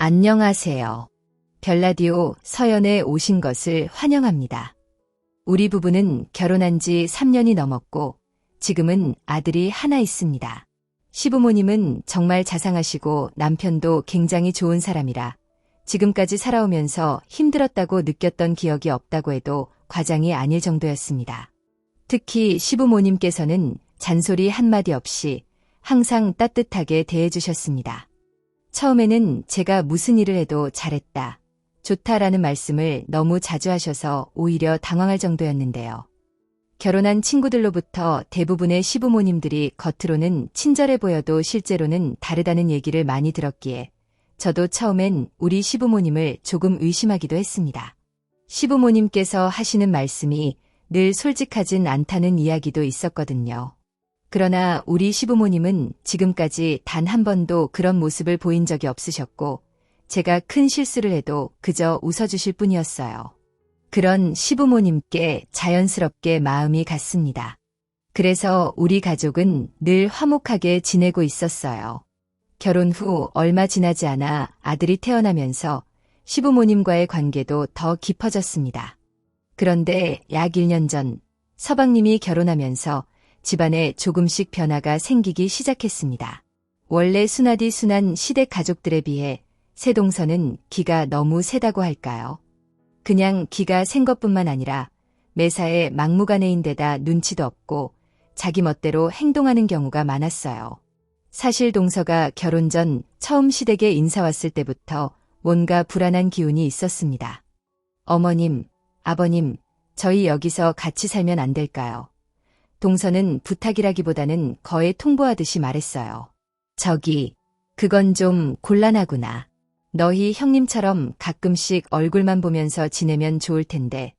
안녕하세요. 별라디오 서연에 오신 것을 환영합니다. 우리 부부는 결혼한 지 3년이 넘었고 지금은 아들이 하나 있습니다. 시부모님은 정말 자상하시고 남편도 굉장히 좋은 사람이라 지금까지 살아오면서 힘들었다고 느꼈던 기억이 없다고 해도 과장이 아닐 정도였습니다. 특히 시부모님께서는 잔소리 한마디 없이 항상 따뜻하게 대해주셨습니다. 처음에는 제가 무슨 일을 해도 잘했다, 좋다라는 말씀을 너무 자주 하셔서 오히려 당황할 정도였는데요. 결혼한 친구들로부터 대부분의 시부모님들이 겉으로는 친절해 보여도 실제로는 다르다는 얘기를 많이 들었기에 저도 처음엔 우리 시부모님을 조금 의심하기도 했습니다. 시부모님께서 하시는 말씀이 늘 솔직하진 않다는 이야기도 있었거든요. 그러나 우리 시부모님은 지금까지 단 한 번도 그런 모습을 보인 적이 없으셨고 제가 큰 실수를 해도 그저 웃어주실 뿐이었어요. 그런 시부모님께 자연스럽게 마음이 갔습니다. 그래서 우리 가족은 늘 화목하게 지내고 있었어요. 결혼 후 얼마 지나지 않아 아들이 태어나면서 시부모님과의 관계도 더 깊어졌습니다. 그런데 약 1년 전 서방님이 결혼하면서 집안에 조금씩 변화가 생기기 시작했습니다. 원래 순하디 순한 시댁 가족들에 비해 새동서는 기가 너무 세다고 할까요? 그냥 기가 센 것뿐만 아니라 매사에 막무가내인 데다 눈치도 없고 자기 멋대로 행동하는 경우가 많았어요. 사실 동서가 결혼 전 처음 시댁에 인사 왔을 때부터 뭔가 불안한 기운이 있었습니다. 어머님, 아버님, 저희 여기서 같이 살면 안 될까요? 동서는 부탁이라기보다는 거의 통보하듯이 말했어요. 저기, 그건 좀 곤란하구나. 너희 형님처럼 가끔씩 얼굴만 보면서 지내면 좋을 텐데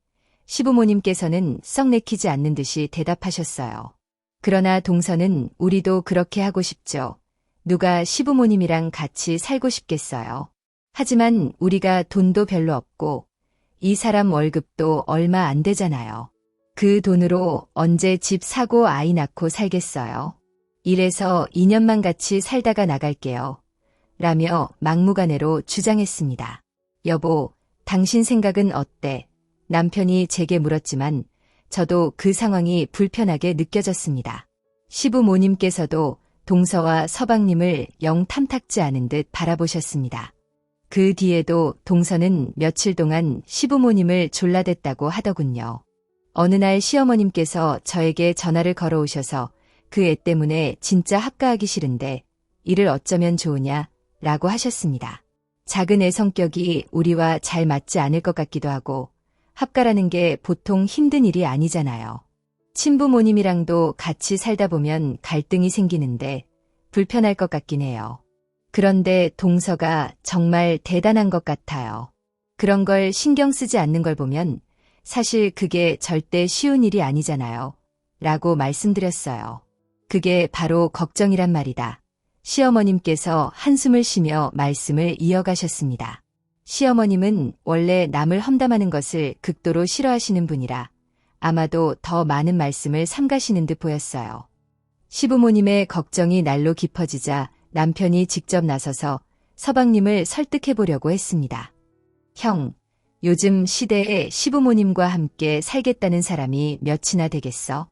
시부모님께서는 썩 내키지 않는 듯이 대답하셨어요. 그러나 동서는 우리도 그렇게 하고 싶죠. 누가 시부모님이랑 같이 살고 싶겠어요. 하지만 우리가 돈도 별로 없고 이 사람 월급도 얼마 안 되잖아요. 그 돈으로 언제 집 사고 아이 낳고 살겠어요. 이래서 2년만 같이 살다가 나갈게요. 라며 막무가내로 주장했습니다. 여보, 당신 생각은 어때? 남편이 제게 물었지만 저도 그 상황이 불편하게 느껴졌습니다. 시부모님께서도 동서와 서방님을 영 탐탁지 않은 듯 바라보셨습니다. 그 뒤에도 동서는 며칠 동안 시부모님을 졸라댔다고 하더군요. 어느 날 시어머님께서 저에게 전화를 걸어오셔서 그 애 때문에 진짜 합가하기 싫은데 이를 어쩌면 좋으냐? 라고 하셨습니다. 작은 애 성격이 우리와 잘 맞지 않을 것 같기도 하고 합가라는 게 보통 힘든 일이 아니잖아요. 친부모님이랑도 같이 살다 보면 갈등이 생기는데 불편할 것 같긴 해요. 그런데 동서가 정말 대단한 것 같아요. 그런 걸 신경 쓰지 않는 걸 보면 사실 그게 절대 쉬운 일이 아니잖아요. 라고 말씀드렸어요. 그게 바로 걱정이란 말이다. 시어머님께서 한숨을 쉬며 말씀을 이어가셨습니다. 시어머님은 원래 남을 험담하는 것을 극도로 싫어하시는 분이라 아마도 더 많은 말씀을 삼가시는 듯 보였어요. 시부모님의 걱정이 날로 깊어지자 남편이 직접 나서서 서방님을 설득해보려고 했습니다. 형, 요즘 시대에 시부모님과 함께 살겠다는 사람이 몇이나 되겠어?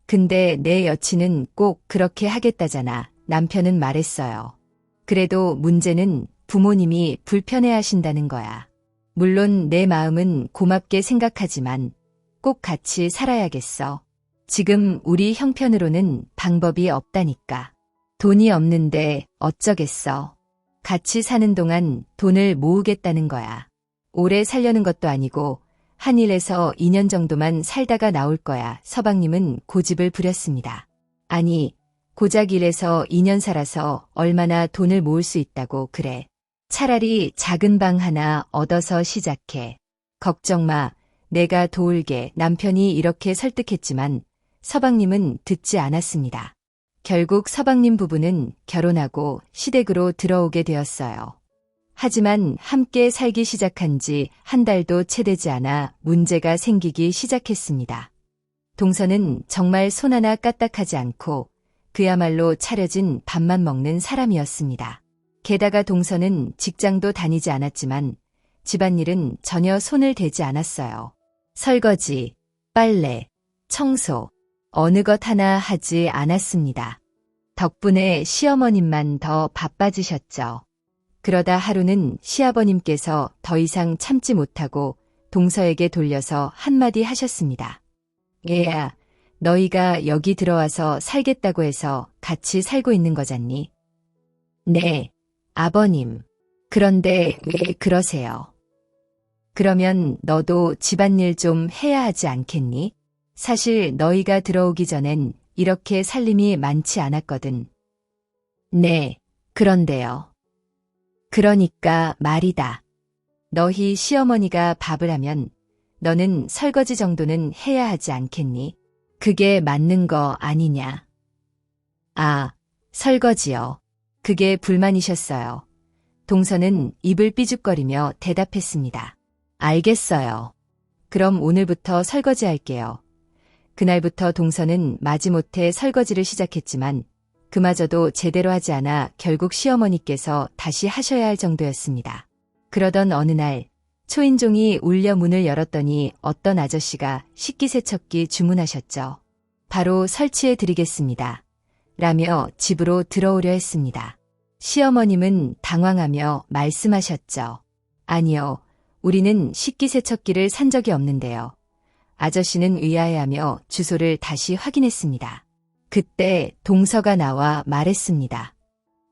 근데 내 여친은 꼭 그렇게 하겠다잖아. 남편은 말했어요. 그래도 문제는 부모님이 불편해하신다는 거야. 물론 내 마음은 고맙게 생각하지만 꼭 같이 살아야겠어. 지금 우리 형편으로는 방법이 없다니까. 돈이 없는데 어쩌겠어. 같이 사는 동안 돈을 모으겠다는 거야. 오래 살려는 것도 아니고 한일에서 2년 정도만 살다가 나올 거야. 서방님은 고집을 부렸습니다. 아니, 고작 일에서 2년 살아서 얼마나 돈을 모을 수 있다고 그래. 차라리 작은 방 하나 얻어서 시작해. 걱정 마, 내가 도울게. 남편이 이렇게 설득했지만 서방님은 듣지 않았습니다. 결국 서방님 부부는 결혼하고 시댁으로 들어오게 되었어요. 하지만 함께 살기 시작한 지 한 달도 채 되지 않아 문제가 생기기 시작했습니다. 동서는 정말 손 하나 까딱하지 않고 그야말로 차려진 밥만 먹는 사람이었습니다. 게다가 동서는 직장도 다니지 않았지만 집안일은 전혀 손을 대지 않았어요. 설거지, 빨래, 청소, 어느 것 하나 하지 않았습니다. 덕분에 시어머님만 더 바빠지셨죠. 그러다 하루는 시아버님께서 더 이상 참지 못하고 동서에게 돌려서 한마디 하셨습니다. 얘야, 너희가 여기 들어와서 살겠다고 해서 같이 살고 있는 거잖니? 네, 아버님. 그런데 왜 그러세요? 그러면 너도 집안일 좀 해야 하지 않겠니? 사실 너희가 들어오기 전엔 이렇게 살림이 많지 않았거든. 네, 그런데요. 그러니까 말이다. 너희 시어머니가 밥을 하면 너는 설거지 정도는 해야 하지 않겠니? 그게 맞는 거 아니냐? 아, 설거지요. 그게 불만이셨어요. 동서는 입을 삐죽거리며 대답했습니다. 알겠어요. 그럼 오늘부터 설거지 할게요. 그날부터 동서는 마지못해 설거지를 시작했지만 그마저도 제대로 하지 않아 결국 시어머니께서 다시 하셔야 할 정도였습니다. 그러던 어느 날 초인종이 울려 문을 열었더니 어떤 아저씨가 식기세척기 주문하셨죠. 바로 설치해 드리겠습니다. 라며 집으로 들어오려 했습니다. 시어머님은 당황하며 말씀하셨죠. 아니요, 우리는 식기세척기를 산 적이 없는데요. 아저씨는 의아해하며 주소를 다시 확인했습니다. 그때 동서가 나와 말했습니다.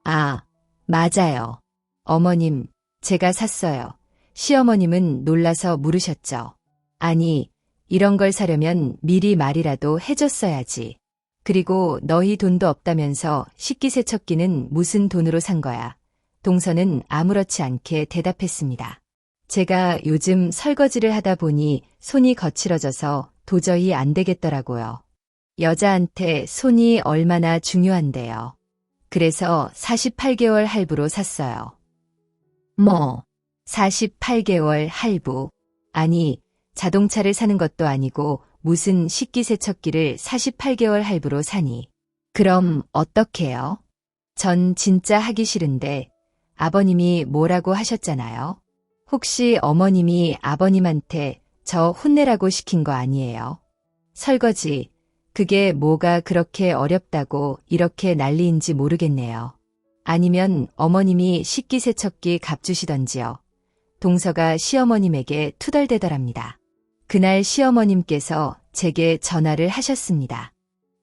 아, 맞아요. 어머님, 제가 샀어요. 시어머님은 놀라서 물으셨죠. 아니, 이런 걸 사려면 미리 말이라도 해줬어야지. 그리고 너희 돈도 없다면서 식기세척기는 무슨 돈으로 산 거야? 동서는 아무렇지 않게 대답했습니다. 제가 요즘 설거지를 하다 보니 손이 거칠어져서 도저히 안 되겠더라고요. 여자한테 손이 얼마나 중요한데요. 그래서 48개월 할부로 샀어요. 뭐, 48개월 할부. 아니, 자동차를 사는 것도 아니고 무슨 식기세척기를 48개월 할부로 사니. 그럼 어떡해요? 전 진짜 하기 싫은데 아버님이 뭐라고 하셨잖아요. 혹시 어머님이 아버님한테 저 혼내라고 시킨 거 아니에요? 설거지, 그게 뭐가 그렇게 어렵다고 이렇게 난리인지 모르겠네요. 아니면 어머님이 식기세척기 값 주시던지요. 동서가 시어머님에게 투덜대더랍니다. 그날 시어머님께서 제게 전화를 하셨습니다.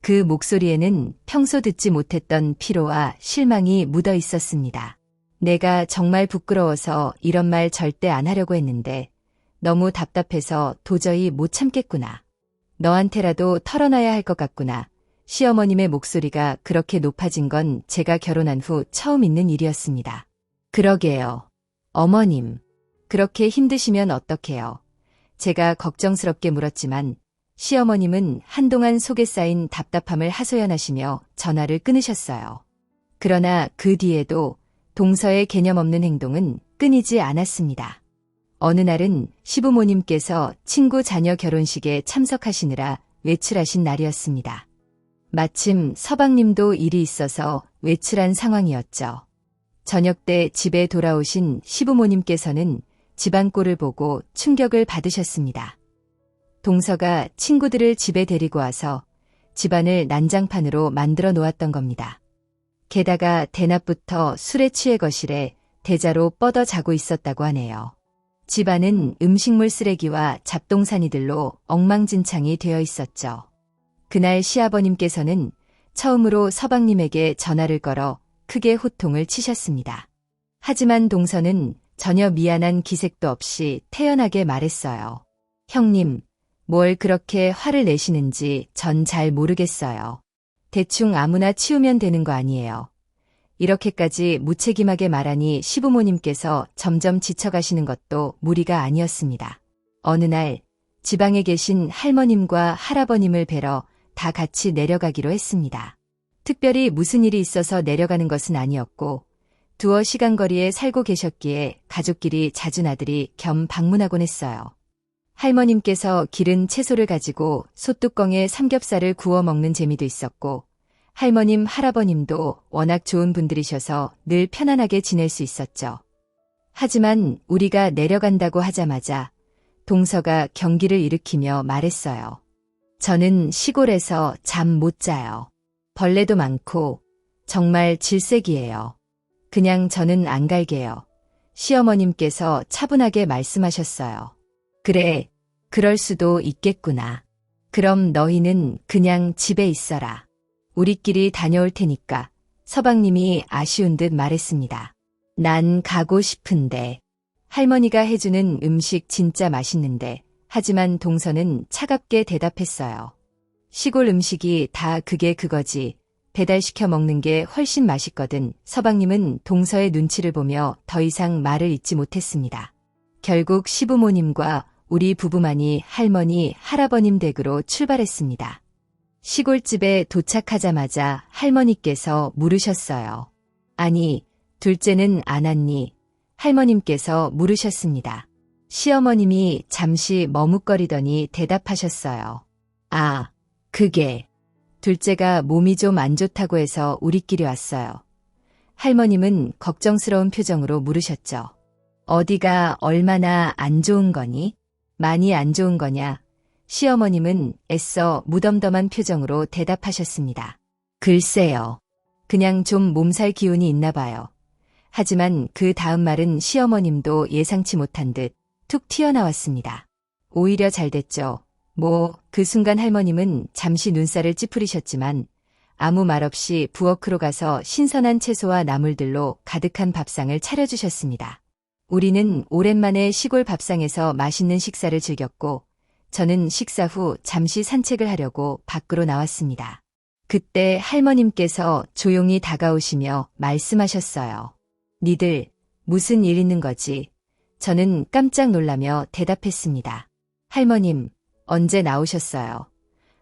그 목소리에는 평소 듣지 못했던 피로와 실망이 묻어 있었습니다. 내가 정말 부끄러워서 이런 말 절대 안 하려고 했는데 너무 답답해서 도저히 못 참겠구나. 너한테라도 털어놔야 할 것 같구나. 시어머님의 목소리가 그렇게 높아진 건 제가 결혼한 후 처음 있는 일이었습니다. 그러게요. 어머님, 그렇게 힘드시면 어떡해요? 제가 걱정스럽게 물었지만 시어머님은 한동안 속에 쌓인 답답함을 하소연하시며 전화를 끊으셨어요. 그러나 그 뒤에도 동서의 개념 없는 행동은 끊이지 않았습니다. 어느 날은 시부모님께서 친구 자녀 결혼식에 참석하시느라 외출하신 날이었습니다. 마침 서방님도 일이 있어서 외출한 상황이었죠. 저녁 때 집에 돌아오신 시부모님께서는 집안 꼴을 보고 충격을 받으셨습니다. 동서가 친구들을 집에 데리고 와서 집안을 난장판으로 만들어 놓았던 겁니다. 게다가 대낮부터 술에 취해 거실에 대자로 뻗어 자고 있었다고 하네요. 집안은 음식물 쓰레기와 잡동사니들로 엉망진창이 되어 있었죠. 그날 시아버님께서는 처음으로 서방님에게 전화를 걸어 크게 호통을 치셨습니다. 하지만 동서는 전혀 미안한 기색도 없이 태연하게 말했어요. 형님, 뭘 그렇게 화를 내시는지 전 잘 모르겠어요. 대충 아무나 치우면 되는 거 아니에요. 이렇게까지 무책임하게 말하니 시부모님께서 점점 지쳐가시는 것도 무리가 아니었습니다. 어느 날 지방에 계신 할머님과 할아버님을 뵈러 다 같이 내려가기로 했습니다. 특별히 무슨 일이 있어서 내려가는 것은 아니었고 두어 시간 거리에 살고 계셨기에 가족끼리 자주 나들이 겸 방문하곤 했어요. 할머님께서 기른 채소를 가지고 솥뚜껑에 삼겹살을 구워 먹는 재미도 있었고 할머님, 할아버님도 워낙 좋은 분들이셔서 늘 편안하게 지낼 수 있었죠. 하지만 우리가 내려간다고 하자마자 동서가 경기를 일으키며 말했어요. 저는 시골에서 잠 못 자요. 벌레도 많고 정말 질색이에요. 그냥 저는 안 갈게요. 시어머님께서 차분하게 말씀하셨어요. 그래, 그럴 수도 있겠구나. 그럼 너희는 그냥 집에 있어라. 우리끼리 다녀올 테니까. 서방님이 아쉬운 듯 말했습니다. 난 가고 싶은데. 할머니가 해주는 음식 진짜 맛있는데, 하지만 동서는 차갑게 대답했어요. 시골 음식이 다 그게 그거지. 배달시켜 먹는 게 훨씬 맛있거든. 서방님은 동서의 눈치를 보며 더 이상 말을 잇지 못했습니다. 결국 시부모님과 우리 부부만이 할머니, 할아버님 댁으로 출발했습니다. 시골집에 도착하자마자 할머니께서 물으셨어요. 아니, 둘째는 안 왔니? 할머님께서 물으셨습니다. 시어머님이 잠시 머뭇거리더니 대답하셨어요. 아, 그게. 둘째가 몸이 좀 안 좋다고 해서 우리끼리 왔어요. 할머님은 걱정스러운 표정으로 물으셨죠. 어디가 얼마나 안 좋은 거니? 많이 안 좋은 거냐? 시어머님은 애써 무덤덤한 표정으로 대답하셨습니다. 글쎄요. 그냥 좀 몸살 기운이 있나 봐요. 하지만 그 다음 말은 시어머님도 예상치 못한 듯 툭 튀어나왔습니다. 오히려 잘 됐죠. 그 순간 할머님은 잠시 눈살을 찌푸리셨지만 아무 말 없이 부엌으로 가서 신선한 채소와 나물들로 가득한 밥상을 차려주셨습니다. 우리는 오랜만에 시골 밥상에서 맛있는 식사를 즐겼고 저는 식사 후 잠시 산책을 하려고 밖으로 나왔습니다. 그때 할머님께서 조용히 다가오시며 말씀하셨어요. 니들 무슨 일 있는 거지? 저는 깜짝 놀라며 대답했습니다. 할머님, 언제 나오셨어요?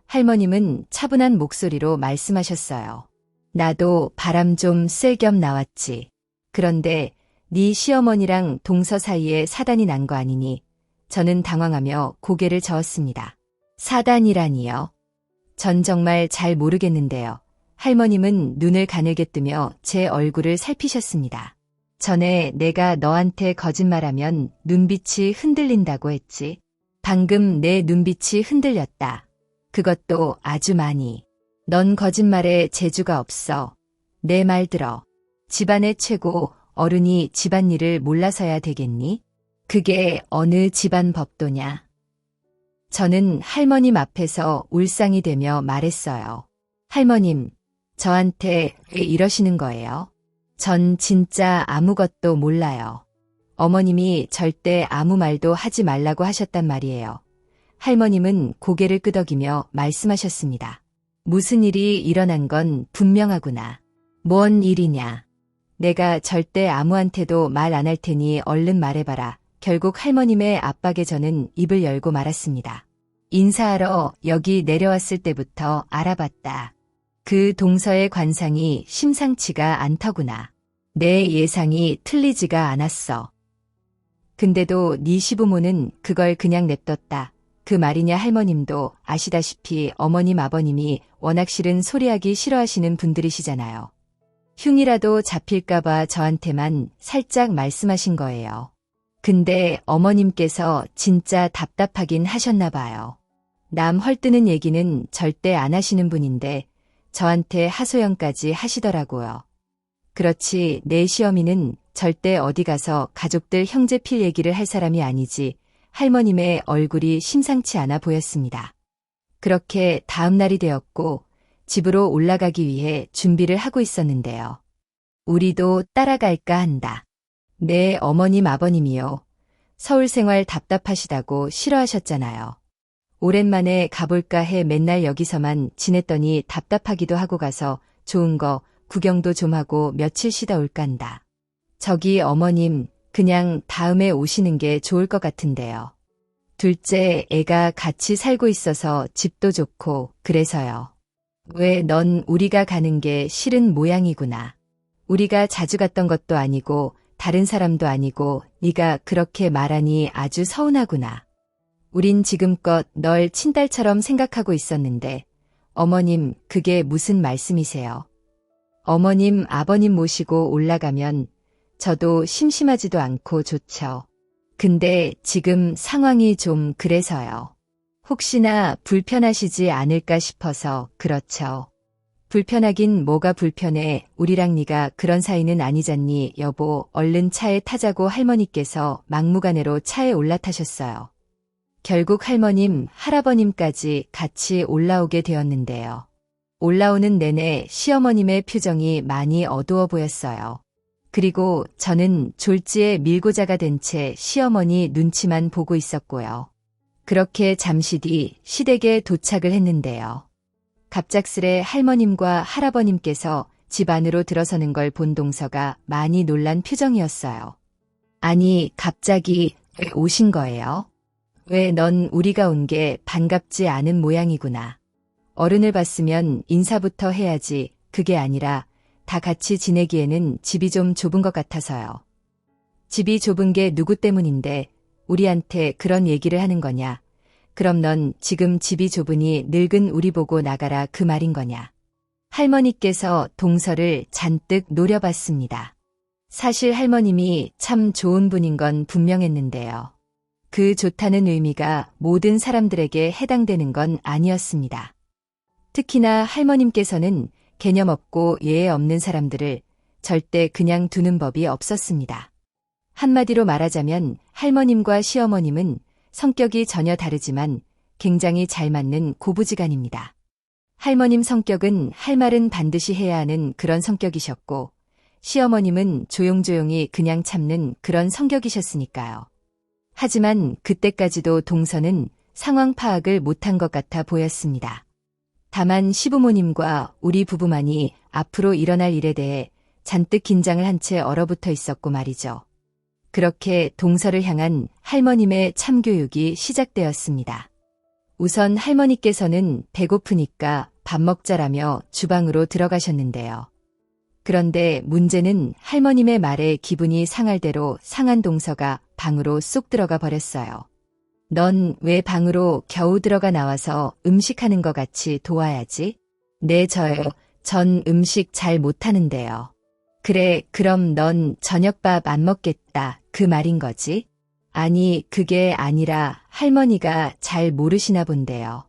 할머님은 차분한 목소리로 말씀하셨어요. 나도 바람 좀 쐴 겸 나왔지. 그런데 네 시어머니랑 동서 사이에 사단이 난 거 아니니? 저는 당황하며 고개를 저었습니다. 사단이라니요? 전 정말 잘 모르겠는데요. 할머님은 눈을 가늘게 뜨며 제 얼굴을 살피셨습니다. 전에 내가 너한테 거짓말하면 눈빛이 흔들린다고 했지. 방금 내 눈빛이 흔들렸다. 그것도 아주 많이. 넌 거짓말에 재주가 없어. 내 말 들어. 집안의 최고 어른이 집안일을 몰라서야 되겠니? 그게 어느 집안 법도냐? 저는 할머님 앞에서 울상이 되며 말했어요. 할머님, 저한테 왜 이러시는 거예요? 전 진짜 아무것도 몰라요. 어머님이 절대 아무 말도 하지 말라고 하셨단 말이에요. 할머님은 고개를 끄덕이며 말씀하셨습니다. 무슨 일이 일어난 건 분명하구나. 뭔 일이냐? 내가 절대 아무한테도 말 안 할 테니 얼른 말해봐라. 결국 할머님의 압박에 저는 입을 열고 말았습니다. 인사하러 여기 내려왔을 때부터 알아봤다. 그 동서의 관상이 심상치가 않더구나. 내 예상이 틀리지가 않았어. 근데도 네 시부모는 그걸 그냥 냅뒀다. 그 말이냐? 할머님도 아시다시피 어머님 아버님이 워낙 싫은 소리하기 싫어하시는 분들이시잖아요. 흉이라도 잡힐까봐 저한테만 살짝 말씀하신 거예요. 근데 어머님께서 진짜 답답하긴 하셨나 봐요. 남 헐뜨는 얘기는 절대 안 하시는 분인데 저한테 하소연까지 하시더라고요. 그렇지 내 시어미는 절대 어디 가서 가족들 형제필 얘기를 할 사람이 아니지. 할머님의 얼굴이 심상치 않아 보였습니다. 그렇게 다음 날이 되었고 집으로 올라가기 위해 준비를 하고 있었는데요. 우리도 따라갈까 한다. 네, 어머님 아버님이요. 서울 생활 답답하시다고 싫어하셨잖아요. 오랜만에 가볼까 해 맨날 여기서만 지냈더니 답답하기도 하고 가서 좋은 거 구경도 좀 하고 며칠 쉬다 올까 한다. 저기 어머님, 그냥 다음에 오시는 게 좋을 것 같은데요. 둘째 애가 같이 살고 있어서 집도 좋고 그래서요. 왜 넌 우리가 가는 게 싫은 모양이구나. 우리가 자주 갔던 것도 아니고 다른 사람도 아니고 네가 그렇게 말하니 아주 서운하구나. 우린 지금껏 널 친딸처럼 생각하고 있었는데 어머님, 그게 무슨 말씀이세요? 어머님, 아버님 모시고 올라가면 저도 심심하지도 않고 좋죠. 근데 지금 상황이 좀 그래서요. 혹시나 불편하시지 않을까 싶어서 그렇죠. 불편하긴 뭐가 불편해. 우리랑 네가 그런 사이는 아니잖니. 여보, 얼른 차에 타자고 할머니께서 막무가내로 차에 올라타셨어요. 결국 할머님, 할아버님까지 같이 올라오게 되었는데요. 올라오는 내내 시어머님의 표정이 많이 어두워 보였어요. 그리고 저는 졸지에 밀고자가 된 채 시어머니 눈치만 보고 있었고요. 그렇게 잠시 뒤 시댁에 도착을 했는데요. 갑작스레 할머님과 할아버님께서 집 안으로 들어서는 걸 본 동서가 많이 놀란 표정이었어요. 아니, 갑자기 왜 오신 거예요? 왜 넌 우리가 온 게 반갑지 않은 모양이구나. 어른을 봤으면 인사부터 해야지. 그게 아니라 다 같이 지내기에는 집이 좀 좁은 것 같아서요. 집이 좁은 게 누구 때문인데 우리한테 그런 얘기를 하는 거냐. 그럼 넌 지금 집이 좁으니 늙은 우리 보고 나가라 그 말인 거냐. 할머니께서 동서를 잔뜩 노려봤습니다. 사실 할머님이 참 좋은 분인 건 분명했는데요. 그 좋다는 의미가 모든 사람들에게 해당되는 건 아니었습니다. 특히나 할머님께서는 개념 없고 예의 없는 사람들을 절대 그냥 두는 법이 없었습니다. 한마디로 말하자면 할머님과 시어머님은 성격이 전혀 다르지만 굉장히 잘 맞는 고부지간입니다. 할머님 성격은 할 말은 반드시 해야 하는 그런 성격이셨고 시어머님은 조용조용히 그냥 참는 그런 성격이셨으니까요. 하지만 그때까지도 동서는 상황 파악을 못한 것 같아 보였습니다. 다만 시부모님과 우리 부부만이 앞으로 일어날 일에 대해 잔뜩 긴장을 한 채 얼어붙어 있었고 말이죠. 그렇게 동서를 향한 할머님의 참교육이 시작되었습니다. 우선 할머니께서는 배고프니까 밥 먹자라며 주방으로 들어가셨는데요. 그런데 문제는 할머님의 말에 기분이 상할 대로 상한 동서가 방으로 쏙 들어가 버렸어요. 넌 왜 방으로 겨우 들어가 나와서 음식하는 것 같이 도와야지? 네, 저요. 전 음식 잘 못하는데요. 그래, 그럼 넌 저녁밥 안 먹겠다. 그 말인 거지? 아니, 그게 아니라 할머니가 잘 모르시나 본데요.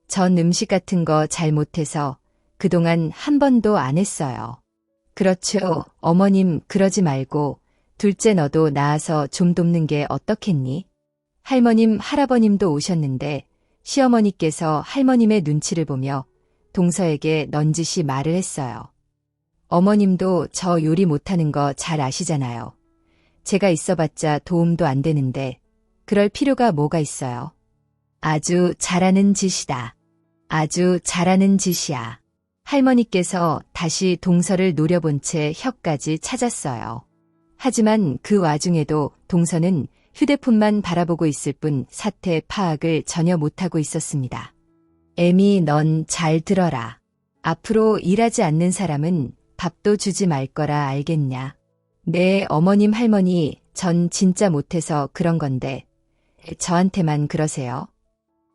전 음식 같은 거 잘 못해서 그동안 한 번도 안 했어요. 그렇죠. 어머님, 그러지 말고 둘째 너도 나아서 좀 돕는 게 어떻겠니? 할머님, 할아버님도 오셨는데 시어머니께서 할머님의 눈치를 보며 동서에게 넌지시 말을 했어요. 어머님도 저 요리 못하는 거 잘 아시잖아요. 제가 있어봤자 도움도 안 되는데 그럴 필요가 뭐가 있어요? 아주 잘하는 짓이다. 아주 잘하는 짓이야. 할머니께서 다시 동서를 노려본 채 혀까지 찾았어요. 하지만 그 와중에도 동서는 휴대폰만 바라보고 있을 뿐 사태 파악을 전혀 못하고 있었습니다. 애미, 넌 잘 들어라. 앞으로 일하지 않는 사람은 밥도 주지 말 거라 알겠냐? 네, 어머님, 할머니, 전 진짜 못해서 그런 건데 저한테만 그러세요?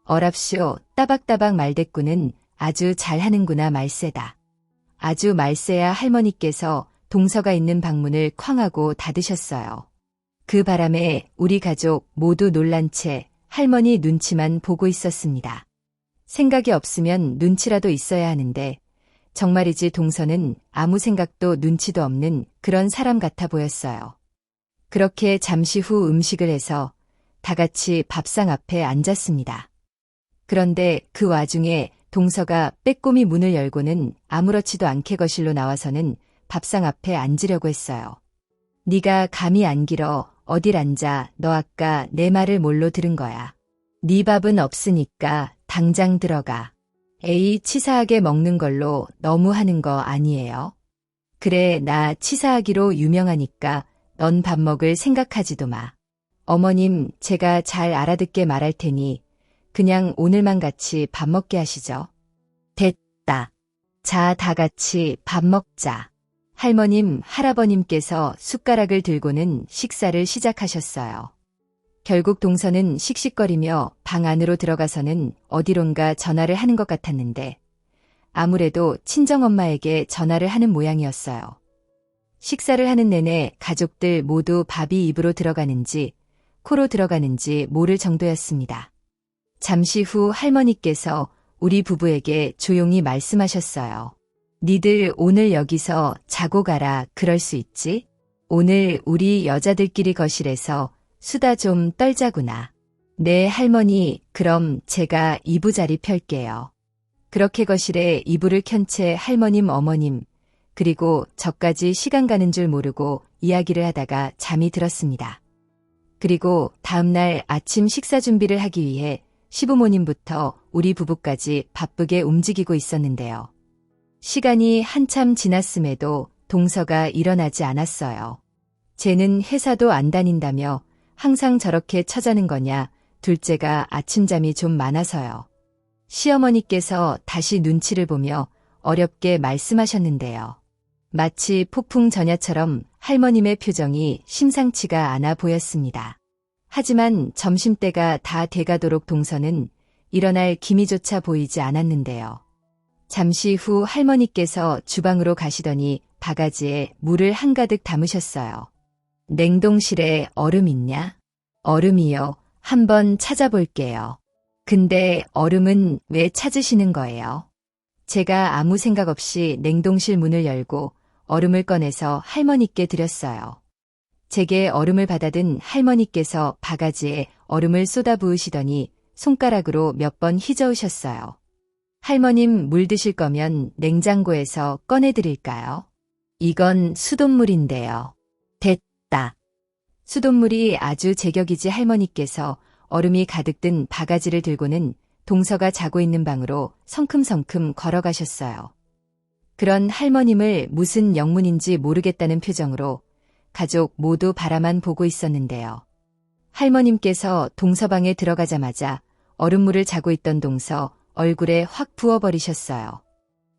어랍쇼, 따박따박 말대꾸는 아주 잘하는구나 말세다. 아주 말세야. 할머니께서 동서가 있는 방문을 쾅 하고 닫으셨어요. 그 바람에 우리 가족 모두 놀란 채 할머니 눈치만 보고 있었습니다. 생각이 없으면 눈치라도 있어야 하는데 정말이지 동서는 아무 생각도 눈치도 없는 그런 사람 같아 보였어요. 그렇게 잠시 후 음식을 해서 다 같이 밥상 앞에 앉았습니다. 그런데 그 와중에 동서가 빼꼼히 문을 열고는 아무렇지도 않게 거실로 나와서는 밥상 앞에 앉으려고 했어요. 네가 감이 안 길어. 어딜 앉아. 너 아까 내 말을 뭘로 들은 거야. 네 밥은 없으니까 당장 들어가. 에이, 치사하게 먹는 걸로 너무 하는 거 아니에요? 그래, 나 치사하기로 유명하니까 넌 밥 먹을 생각하지도 마. 어머님, 제가 잘 알아듣게 말할 테니 그냥 오늘만 같이 밥 먹게 하시죠. 됐다. 자, 다 같이 밥 먹자. 할머님, 할아버님께서 숟가락을 들고는 식사를 시작하셨어요. 결국 동서는 씩씩거리며 방 안으로 들어가서는 어디론가 전화를 하는 것 같았는데 아무래도 친정엄마에게 전화를 하는 모양이었어요. 식사를 하는 내내 가족들 모두 밥이 입으로 들어가는지 코로 들어가는지 모를 정도였습니다. 잠시 후 할머니께서 우리 부부에게 조용히 말씀하셨어요. 니들 오늘 여기서 자고 가라. 그럴 수 있지? 오늘 우리 여자들끼리 거실에서 수다 좀 떨자구나. 네, 할머니, 그럼 제가 이부자리 펼게요. 그렇게 거실에 이불을 켠 채 할머님, 어머님, 그리고 저까지 시간 가는 줄 모르고 이야기를 하다가 잠이 들었습니다. 그리고 다음날 아침 식사 준비를 하기 위해 시부모님부터 우리 부부까지 바쁘게 움직이고 있었는데요. 시간이 한참 지났음에도 동서가 일어나지 않았어요. 쟤는 회사도 안 다닌다며 항상 저렇게 처자는 거냐, 둘째가 아침잠이 좀 많아서요. 시어머니께서 다시 눈치를 보며 어렵게 말씀하셨는데요. 마치 폭풍 전야처럼 할머님의 표정이 심상치가 않아 보였습니다. 하지만 점심때가 다 돼가도록 동서는 일어날 기미조차 보이지 않았는데요. 잠시 후 할머니께서 주방으로 가시더니 바가지에 물을 한가득 담으셨어요. 냉동실에 얼음 있냐? 얼음이요. 한번 찾아볼게요. 근데 얼음은 왜 찾으시는 거예요? 제가 아무 생각 없이 냉동실 문을 열고 얼음을 꺼내서 할머니께 드렸어요. 제게 얼음을 받아든 할머니께서 바가지에 얼음을 쏟아 부으시더니 손가락으로 몇 번 휘저으셨어요. 할머님, 물 드실 거면 냉장고에서 꺼내드릴까요? 이건 수돗물인데요. 됐다. 수돗물이 아주 제격이지 할머니께서 얼음이 가득 든 바가지를 들고는 동서가 자고 있는 방으로 성큼성큼 걸어가셨어요. 그런 할머님을 무슨 영문인지 모르겠다는 표정으로 가족 모두 바라만 보고 있었는데요. 할머님께서 동서방에 들어가자마자 얼음물을 자고 있던 동서 얼굴에 확 부어버리셨어요.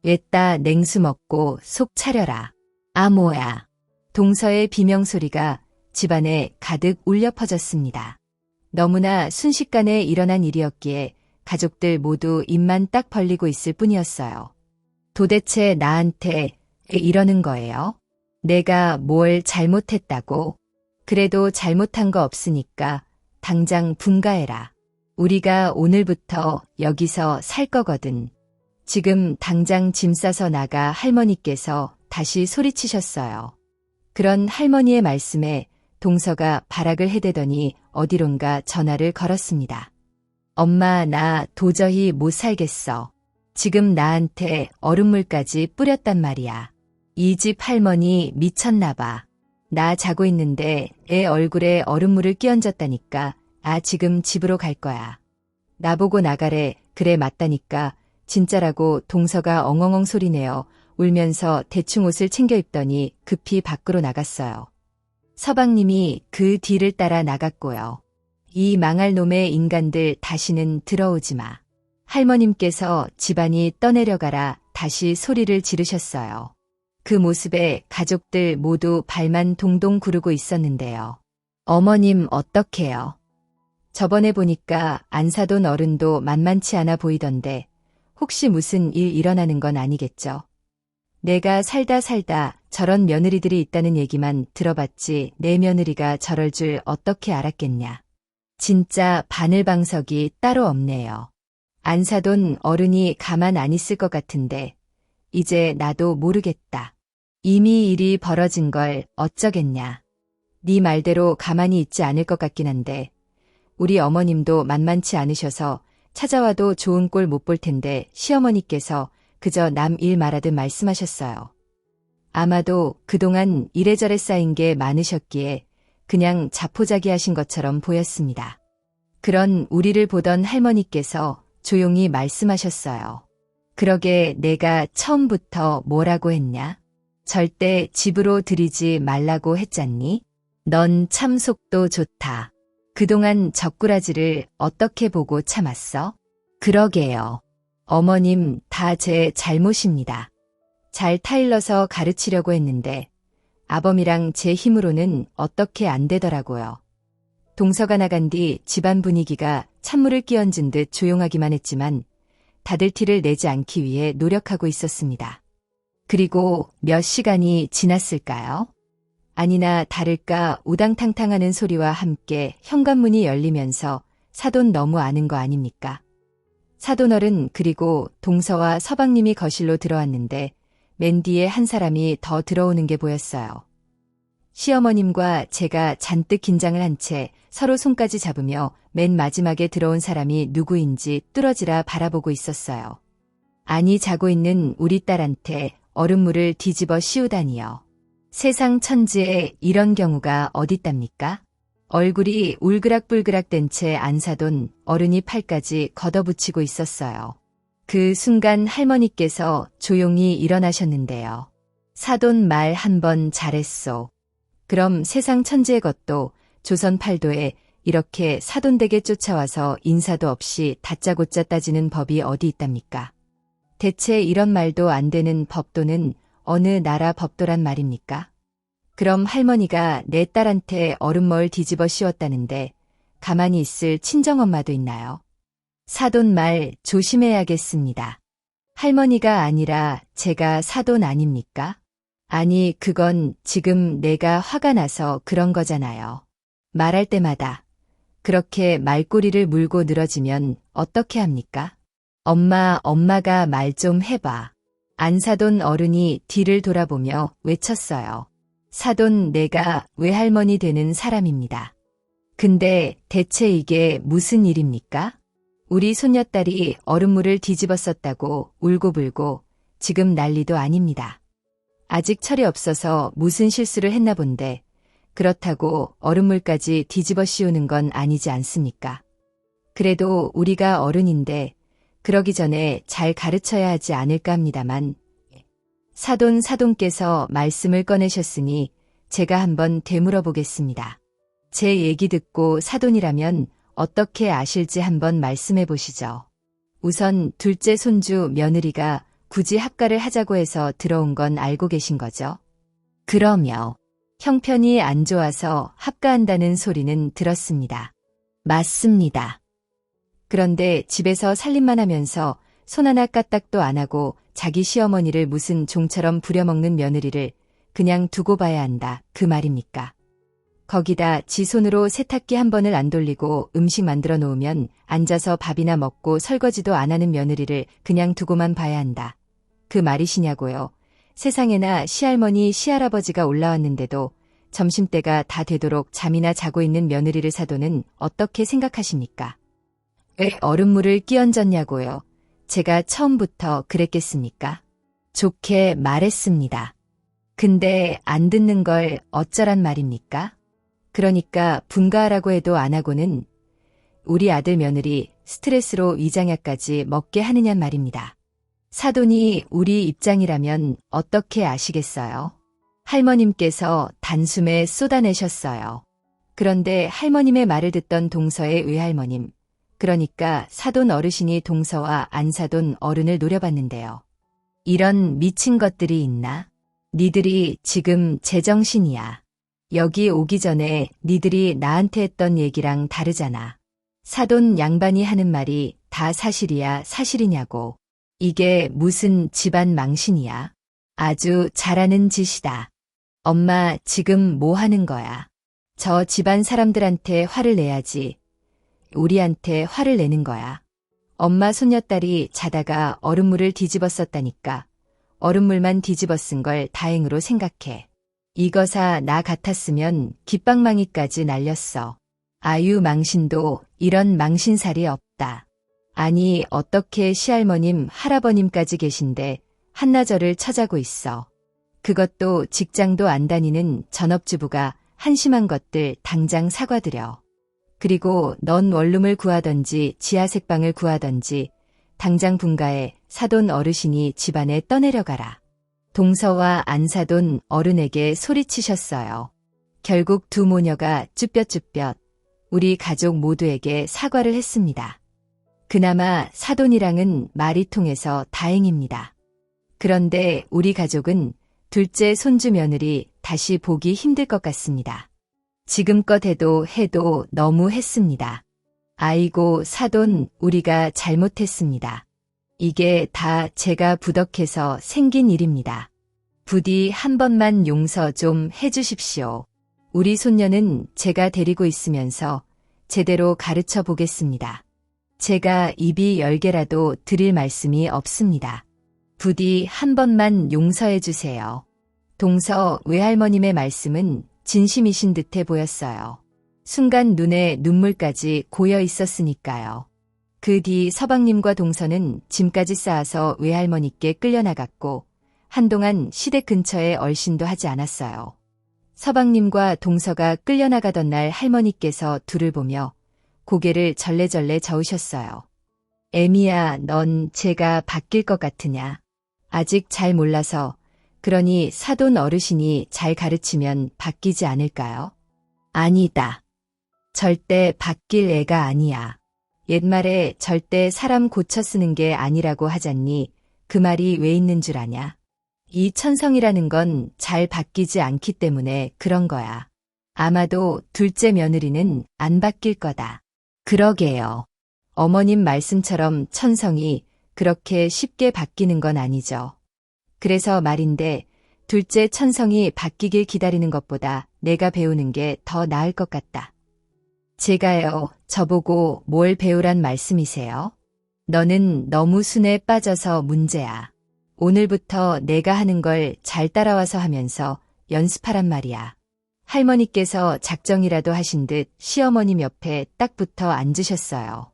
왜따 냉수 먹고 속 차려라. 아 뭐야. 동서의 비명소리가 집안에 가득 울려 퍼졌습니다. 너무나 순식간에 일어난 일이었기에 가족들 모두 입만 딱 벌리고 있을 뿐이었어요. 도대체 나한테 왜 이러는 거예요? 내가 뭘 잘못했다고? 그래도 잘못한 거 없으니까 당장 분가해라. 우리가 오늘부터 여기서 살 거거든. 지금 당장 짐 싸서 나가. 할머니께서 다시 소리치셨어요. 그런 할머니의 말씀에 동서가 발악을 해대더니 어디론가 전화를 걸었습니다. 엄마, 나 도저히 못 살겠어. 지금 나한테 얼음물까지 뿌렸단 말이야. 이 집 할머니 미쳤나 봐. 나 자고 있는데 애 얼굴에 얼음물을 끼얹었다니까. 아, 지금 집으로 갈 거야. 나보고 나가래. 그래, 맞다니까. 진짜라고 동서가 엉엉엉 소리내어 울면서 대충 옷을 챙겨 입더니 급히 밖으로 나갔어요. 서방님이 그 뒤를 따라 나갔고요. 이 망할 놈의 인간들 다시는 들어오지 마. 할머님께서 집안이 떠내려가라 다시 소리를 지르셨어요. 그 모습에 가족들 모두 발만 동동 구르고 있었는데요. 어머님 어떡해요? 저번에 보니까 안 사돈 어른도 만만치 않아 보이던데 혹시 무슨 일 일어나는 건 아니겠죠? 내가 살다 저런 며느리들이 있다는 얘기만 들어봤지 내 며느리가 저럴 줄 어떻게 알았겠냐. 진짜 바늘방석이 따로 없네요. 안사돈 어른이 가만 안 있을 것 같은데 이제 나도 모르겠다. 이미 일이 벌어진 걸 어쩌겠냐. 네 말대로 가만히 있지 않을 것 같긴 한데 우리 어머님도 만만치 않으셔서 찾아와도 좋은 꼴 못 볼 텐데 시어머니께서 그저 남 일 말하듯 말씀하셨어요. 아마도 그동안 이래저래 쌓인 게 많으셨기에 그냥 자포자기하신 것처럼 보였습니다. 그런 우리를 보던 할머니께서 조용히 말씀하셨어요. 그러게 내가 처음부터 뭐라고 했냐? 절대 집으로 들이지 말라고 했잖니? 넌 참 속도 좋다. 그동안 젓구라지를 어떻게 보고 참았어? 그러게요. 어머님 다 제 잘못입니다. 잘 타일러서 가르치려고 했는데 아범이랑 제 힘으로는 어떻게 안 되더라고요. 동서가 나간 뒤 집안 분위기가 찬물을 끼얹은 듯 조용하기만 했지만 다들 티를 내지 않기 위해 노력하고 있었습니다. 그리고 몇 시간이 지났을까요? 아니나 다를까 우당탕탕하는 소리와 함께 현관문이 열리면서 사돈 너무 아는 거 아닙니까? 사돈어른 그리고 동서와 서방님이 거실로 들어왔는데 맨 뒤에 한 사람이 더 들어오는 게 보였어요. 시어머님과 제가 잔뜩 긴장을 한 채 서로 손까지 잡으며 맨 마지막에 들어온 사람이 누구인지 뚫어지라 바라보고 있었어요. 아니 자고 있는 우리 딸한테 얼음물을 뒤집어 씌우다니요. 세상 천지에 이런 경우가 어딨답니까? 얼굴이 울그락불그락 된 채 안사돈 어른이 팔까지 걷어붙이고 있었어요. 그 순간 할머니께서 조용히 일어나셨는데요. 사돈 말 한 번 잘했소. 그럼 세상 천지의 것도 조선 팔도에 이렇게 사돈댁에 쫓아와서 인사도 없이 다짜고짜 따지는 법이 어디 있답니까? 대체 이런 말도 안 되는 법도는 어느 나라 법도란 말입니까? 그럼 할머니가 내 딸한테 얼음물 뒤집어 씌웠다는데 가만히 있을 친정엄마도 있나요? 사돈 말 조심해야겠습니다. 할머니가 아니라 제가 사돈 아닙니까? 아니 그건 지금 내가 화가 나서 그런 거잖아요. 말할 때마다 그렇게 말꼬리를 물고 늘어지면 어떻게 합니까? 엄마가 말 좀 해봐. 안사돈 어른이 뒤를 돌아보며 외쳤어요. 사돈 내가 외할머니 되는 사람입니다. 근데 대체 이게 무슨 일입니까? 우리 손녀딸이 얼음물을 뒤집어 썼다고 울고불고 지금 난리도 아닙니다. 아직 철이 없어서 무슨 실수를 했나 본데 그렇다고 얼음물까지 뒤집어 씌우는 건 아니지 않습니까? 그래도 우리가 어른인데 그러기 전에 잘 가르쳐야 하지 않을까 합니다만 사돈께서 말씀을 꺼내셨으니 제가 한번 되물어 보겠습니다. 제 얘기 듣고 사돈이라면 어떻게 아실지 한번 말씀해 보시죠. 우선 둘째 손주 며느리가 굳이 합가를 하자고 해서 들어온 건 알고 계신 거죠? 그러며 형편이 안 좋아서 합가한다는 소리는 들었습니다. 맞습니다. 그런데 집에서 살림만 하면서 손 하나 까딱도 안 하고 자기 시어머니를 무슨 종처럼 부려먹는 며느리를 그냥 두고 봐야 한다 그 말입니까? 거기다 지 손으로 세탁기 한 번을 안 돌리고 음식 만들어 놓으면 앉아서 밥이나 먹고 설거지도 안 하는 며느리를 그냥 두고만 봐야 한다. 그 말이시냐고요. 세상에나 시할머니 시할아버지가 올라왔는데도 점심때가 다 되도록 잠이나 자고 있는 며느리를 사도는 어떻게 생각하십니까? 왜 얼음물을 끼얹었냐고요. 제가 처음부터 그랬겠습니까? 좋게 말했습니다. 근데 안 듣는 걸 어쩌란 말입니까? 그러니까 분가하라고 해도 안 하고는 우리 아들 며느리 스트레스로 위장약까지 먹게 하느냔 말입니다. 사돈이 우리 입장이라면 어떻게 아시겠어요? 할머님께서 단숨에 쏟아내셨어요. 그런데 할머님의 말을 듣던 동서의 외할머님, 그러니까 사돈 어르신이 동서와 안사돈 어른을 노려봤는데요. 이런 미친 것들이 있나? 니들이 지금 제정신이야. 여기 오기 전에 니들이 나한테 했던 얘기랑 다르잖아. 사돈 양반이 하는 말이 다 사실이야 사실이냐고. 이게 무슨 집안 망신이야? 아주 잘하는 짓이다. 엄마 지금 뭐 하는 거야? 저 집안 사람들한테 화를 내야지. 우리한테 화를 내는 거야. 엄마 손녀딸이 자다가 얼음물을 뒤집어 썼다니까. 얼음물만 뒤집어 쓴 걸 다행으로 생각해. 이거사 나 같았으면 깃방망이까지 날렸어. 아유 망신도 이런 망신살이 없다. 아니 어떻게 시할머님 할아버님까지 계신데 한나절을 처자고 있어. 그것도 직장도 안 다니는 전업주부가 한심한 것들 당장 사과드려. 그리고 넌 원룸을 구하던지 지하색방을 구하던지 당장 분가해 사돈 어르신이 집안에 떠내려가라. 동서와 안사돈 어른에게 소리치셨어요. 결국 두 모녀가 쭈뼛쭈뼛 우리 가족 모두에게 사과를 했습니다. 그나마 사돈이랑은 말이 통해서 다행입니다. 그런데 우리 가족은 둘째 손주 며느리 다시 보기 힘들 것 같습니다. 지금껏 해도 너무 했습니다. 아이고 사돈 우리가 잘못했습니다. 이게 다 제가 부덕해서 생긴 일입니다. 부디 한 번만 용서 좀 해주십시오. 우리 손녀는 제가 데리고 있으면서 제대로 가르쳐 보겠습니다. 제가 입이 10개라도 드릴 말씀이 없습니다. 부디 한 번만 용서해 주세요. 동서 외할머님의 말씀은 진심이신 듯해 보였어요. 순간 눈에 눈물까지 고여 있었으니까요. 그 뒤 서방님과 동서는 짐까지 쌓아서 외할머니께 끌려나갔고 한동안 시댁 근처에 얼씬도 하지 않았어요. 서방님과 동서가 끌려나가던 날 할머니께서 둘을 보며 고개를 절레절레 저으셨어요. 애미야, 넌 제가 바뀔 것 같으냐? 아직 잘 몰라서, 그러니 사돈 어르신이 잘 가르치면 바뀌지 않을까요? 아니다. 절대 바뀔 애가 아니야. 옛말에 절대 사람 고쳐 쓰는 게 아니라고 하잖니. 그 말이 왜 있는 줄 아냐? 이 천성이라는 건 잘 바뀌지 않기 때문에 그런 거야. 아마도 둘째 며느리는 안 바뀔 거다. 그러게요. 어머님 말씀처럼 천성이 그렇게 쉽게 바뀌는 건 아니죠. 그래서 말인데 둘째 천성이 바뀌길 기다리는 것보다 내가 배우는 게 더 나을 것 같다. 제가요, 저보고 뭘 배우란 말씀이세요? 너는 너무 순에 빠져서 문제야. 오늘부터 내가 하는 걸 잘 따라와서 하면서 연습하란 말이야. 할머니께서 작정이라도 하신 듯 시어머님 옆에 딱 붙어 앉으셨어요.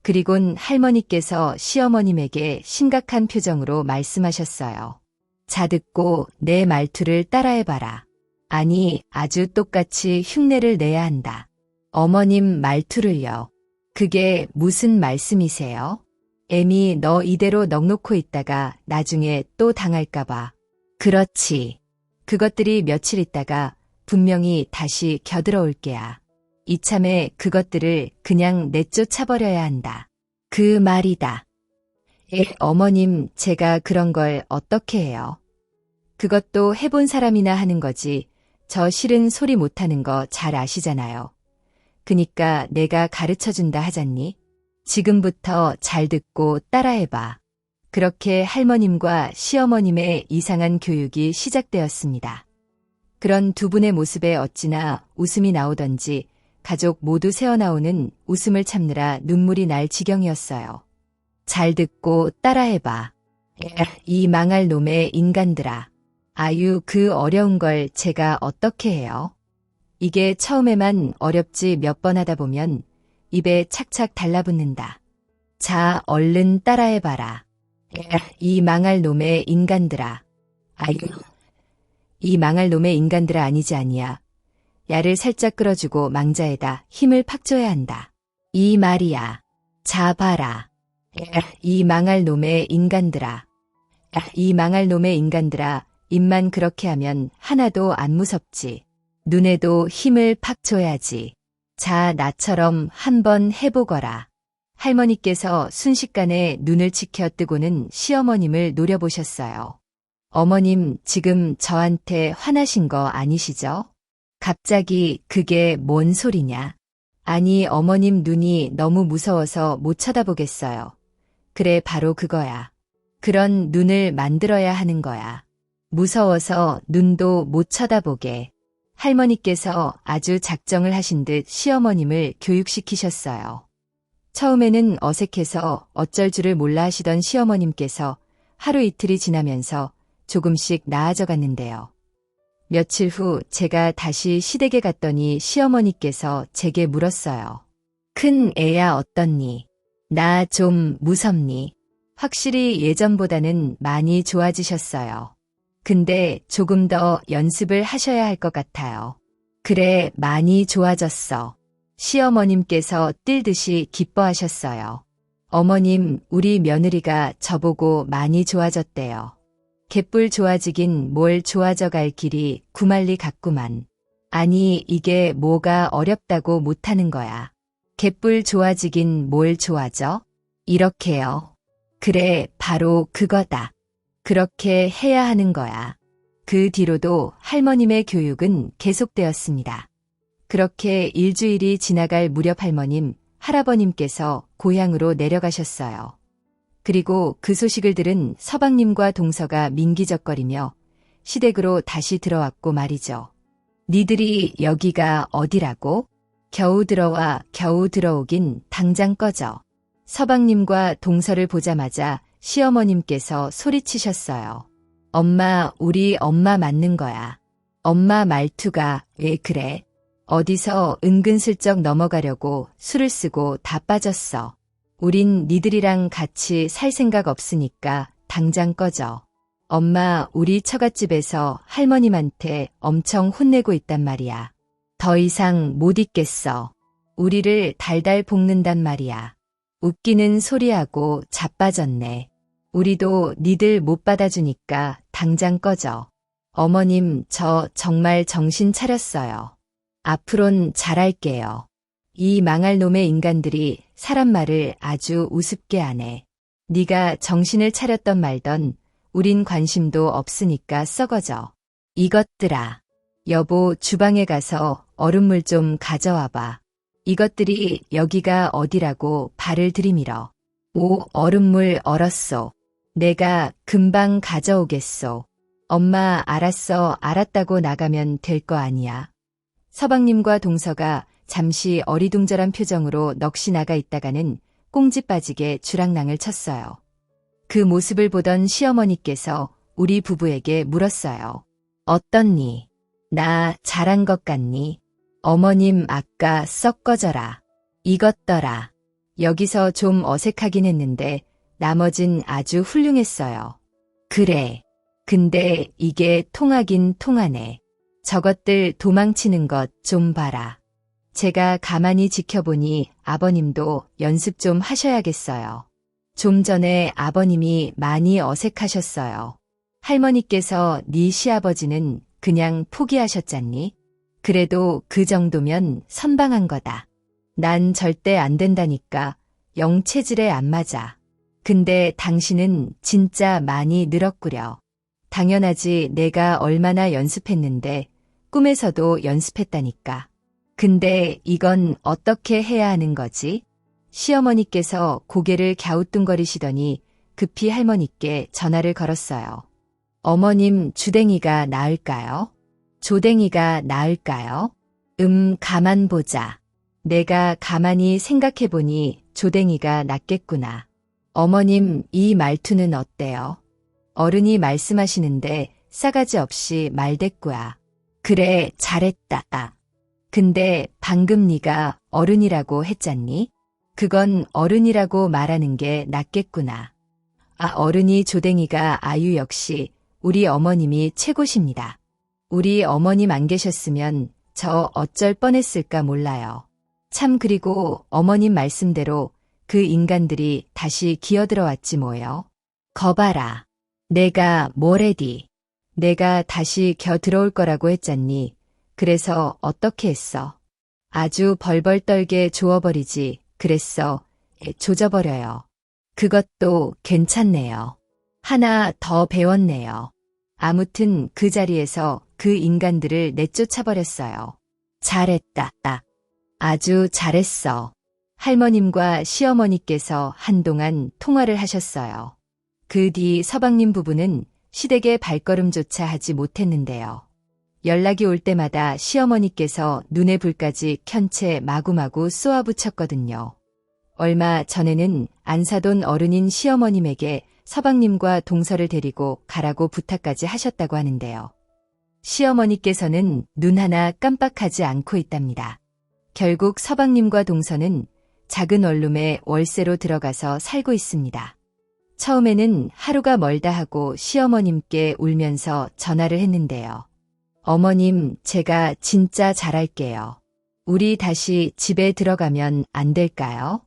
그리곤 할머니께서 시어머님에게 심각한 표정으로 말씀하셨어요. 자듣고 내 말투를 따라해봐라. 아니, 아주 똑같이 흉내를 내야 한다. 어머님 말투를요. 그게 무슨 말씀이세요? 애미 너 이대로 넋놓고 있다가 나중에 또 당할까봐. 그렇지. 그것들이 며칠 있다가 분명히 다시 겨들어올 게야. 이참에 그것들을 그냥 내쫓아버려야 한다. 그 말이다. 어머님, 제가 그런 걸 어떻게 해요? 그것도 해본 사람이나 하는 거지. 저 싫은 소리 못하는 거 잘 아시잖아요. 그니까 내가 가르쳐준다 하잖니? 지금부터 잘 듣고 따라해봐. 그렇게 할머님과 시어머님의 이상한 교육이 시작되었습니다. 그런 두 분의 모습에 어찌나 웃음이 나오던지 가족 모두 새어나오는 웃음을 참느라 눈물이 날 지경이었어요. 잘 듣고 따라해봐. 이 망할 놈의 인간들아. 아유, 그 어려운 걸 제가 어떻게 해요? 이게 처음에만 어렵지 몇 번 하다 보면 입에 착착 달라붙는다. 자, 얼른 따라해봐라. 이 망할 놈의 인간들아. 아유, 이 망할 놈의 인간들아 아니지 아니야. 야를 살짝 끌어주고 망자에다 힘을 팍 줘야 한다. 이 말이야. 자, 봐라. 이 망할 놈의 인간들아. 이 망할 놈의 인간들아. 입만 그렇게 하면 하나도 안 무섭지. 눈에도 힘을 팍 줘야지. 자, 나처럼 한번 해보거라. 할머니께서 순식간에 눈을 치켜 뜨고는 시어머님을 노려보셨어요. 어머님, 지금 저한테 화나신 거 아니시죠? 갑자기 그게 뭔 소리냐? 아니, 어머님 눈이 너무 무서워서 못 쳐다보겠어요. 그래, 바로 그거야. 그런 눈을 만들어야 하는 거야. 무서워서 눈도 못 쳐다보게. 할머니께서 아주 작정을 하신 듯 시어머님을 교육시키셨어요. 처음에는 어색해서 어쩔 줄을 몰라 하시던 시어머님께서 하루 이틀이 지나면서 조금씩 나아져 갔는데요. 며칠 후 제가 다시 시댁에 갔더니 시어머니께서 제게 물었어요. 큰 애야 어떻니? 나 좀 무섭니? 확실히 예전보다는 많이 좋아지셨어요. 근데 조금 더 연습을 하셔야 할 것 같아요. 그래, 많이 좋아졌어. 시어머님께서 뛸듯이 기뻐하셨어요. 어머님, 우리 며느리가 저보고 많이 좋아졌대요. 개뿔 좋아지긴 뭘 좋아져 갈 길이 구말리 같구만. 아니, 이게 뭐가 어렵다고 못하는 거야. 개뿔 좋아지긴 뭘 좋아져? 이렇게요. 그래, 바로 그거다. 그렇게 해야 하는 거야. 그 뒤로도 할머님의 교육은 계속되었습니다. 그렇게 일주일이 지나갈 무렵 할머님, 할아버님께서 고향으로 내려가셨어요. 그리고 그 소식을 들은 서방님과 동서가 민기적거리며 시댁으로 다시 들어왔고 말이죠. 니들이 여기가 어디라고? 겨우 들어와 겨우 들어오긴 당장 꺼져. 서방님과 동서를 보자마자 시어머님께서 소리치셨어요. 엄마, 우리 엄마 맞는 거야. 엄마 말투가 왜 그래? 어디서 은근슬쩍 넘어가려고 술을 쓰고 다 빠졌어. 우린 니들이랑 같이 살 생각 없으니까 당장 꺼져. 엄마, 우리 처갓집에서 할머님한테 엄청 혼내고 있단 말이야. 더 이상 못 있겠어. 우리를 달달 볶는단 말이야. 웃기는 소리하고 자빠졌네. 우리도 니들 못 받아주니까 당장 꺼져. 어머님, 저 정말 정신 차렸어요. 앞으론 잘할게요. 이 망할 놈의 인간들이 사람 말을 아주 우습게 하네. 네가 정신을 차렸던 말던 우린 관심도 없으니까 썩어져. 이것들아. 여보, 주방에 가서 얼음물 좀 가져와봐. 이것들이 여기가 어디라고 발을 들이밀어. 오, 얼음물 얼었소. 내가 금방 가져오겠소. 엄마, 알았어. 알았다고 나가면 될 거 아니야. 서방님과 동서가 잠시 어리둥절한 표정으로 넋이 나가 있다가는 꽁지 빠지게 주랑랑을 쳤어요. 그 모습을 보던 시어머니께서 우리 부부에게 물었어요. 어떻니? 나 잘한 것 같니? 어머님 아까 썩 꺼져라. 이것더라. 여기서 좀 어색하긴 했는데 나머진 아주 훌륭했어요. 그래. 근데 이게 통하긴 통하네. 저것들 도망치는 것 좀 봐라. 제가 가만히 지켜보니 아버님도 연습 좀 하셔야겠어요. 좀 전에 아버님이 많이 어색하셨어요. 할머니께서 네 시아버지는 그냥 포기하셨잖니? 그래도 그 정도면 선방한 거다. 난 절대 안 된다니까. 영 체질에 안 맞아. 근데 당신은 진짜 많이 늘었구려. 당연하지. 내가 얼마나 연습했는데 꿈에서도 연습했다니까. 근데 이건 어떻게 해야 하는 거지? 시어머니께서 고개를 갸우뚱거리시더니 급히 할머니께 전화를 걸었어요. 어머님, 주댕이가 나을까요? 조댕이가 나을까요? 가만 보자. 내가 가만히 생각해보니 조댕이가 낫겠구나. 어머님, 이 말투는 어때요? 어른이 말씀하시는데 싸가지 없이 말대꾸야. 그래, 잘했다. 근데 방금 네가 어른이라고 했잖니? 그건 어른이라고 말하는 게 낫겠구나. 아, 어른이 조댕이가 아유 역시 우리 어머님이 최고십니다. 우리 어머님 안 계셨으면 저 어쩔 뻔했을까 몰라요. 참 그리고 어머님 말씀대로 그 인간들이 다시 기어들어왔지 뭐요. 거봐라. 내가 뭐래디. 내가 다시 겨들어올 거라고 했잖니. 그래서 어떻게 했어? 아주 벌벌 떨게 조어버리지. 그랬어. 조져버려요. 그것도 괜찮네요. 하나 더 배웠네요. 아무튼 그 자리에서 그 인간들을 내쫓아버렸어요. 잘했다. 아주 잘했어. 할머님과 시어머니께서 한동안 통화를 하셨어요. 그 뒤 서방님 부부는 시댁에 발걸음조차 하지 못했는데요. 연락이 올 때마다 시어머니께서 눈에 불까지 켠 채 마구마구 쏘아붙였거든요. 얼마 전에는 안사돈 어른인 시어머님에게 서방님과 동서를 데리고 가라고 부탁까지 하셨다고 하는데요. 시어머니께서는 눈 하나 깜빡하지 않고 있답니다. 결국 서방님과 동서는 작은 원룸에 월세로 들어가서 살고 있습니다. 처음에는 하루가 멀다 하고 시어머님께 울면서 전화를 했는데요. 어머님, 제가 진짜 잘할게요. 우리 다시 집에 들어가면 안 될까요?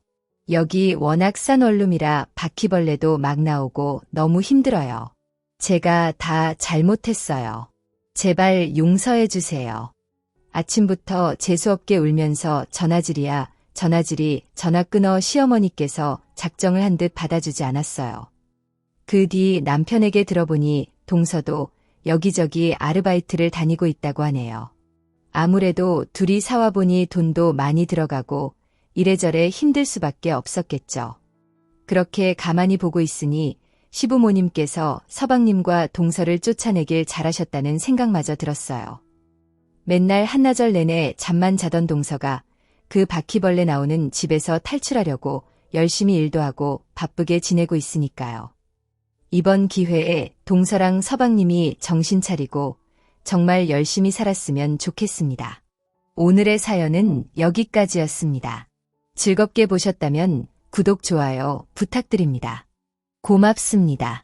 여기 워낙 싼 원룸이라 바퀴벌레도 막 나오고 너무 힘들어요. 제가 다 잘못했어요. 제발 용서해 주세요. 아침부터 재수없게 울면서 전화질이 전화 끊어 시어머니께서 작정을 한 듯 받아주지 않았어요. 그 뒤 남편에게 들어보니 동서도 여기저기 아르바이트를 다니고 있다고 하네요. 아무래도 둘이 사와보니 돈도 많이 들어가고 이래저래 힘들 수밖에 없었겠죠. 그렇게 가만히 보고 있으니 시부모님께서 서방님과 동서를 쫓아내길 잘하셨다는 생각마저 들었어요. 맨날 한나절 내내 잠만 자던 동서가 그 바퀴벌레 나오는 집에서 탈출하려고 열심히 일도 하고 바쁘게 지내고 있으니까요. 이번 기회에 동서랑 서방님이 정신 차리고 정말 열심히 살았으면 좋겠습니다. 오늘의 사연은 여기까지였습니다. 즐겁게 보셨다면 구독, 좋아요 부탁드립니다. 고맙습니다.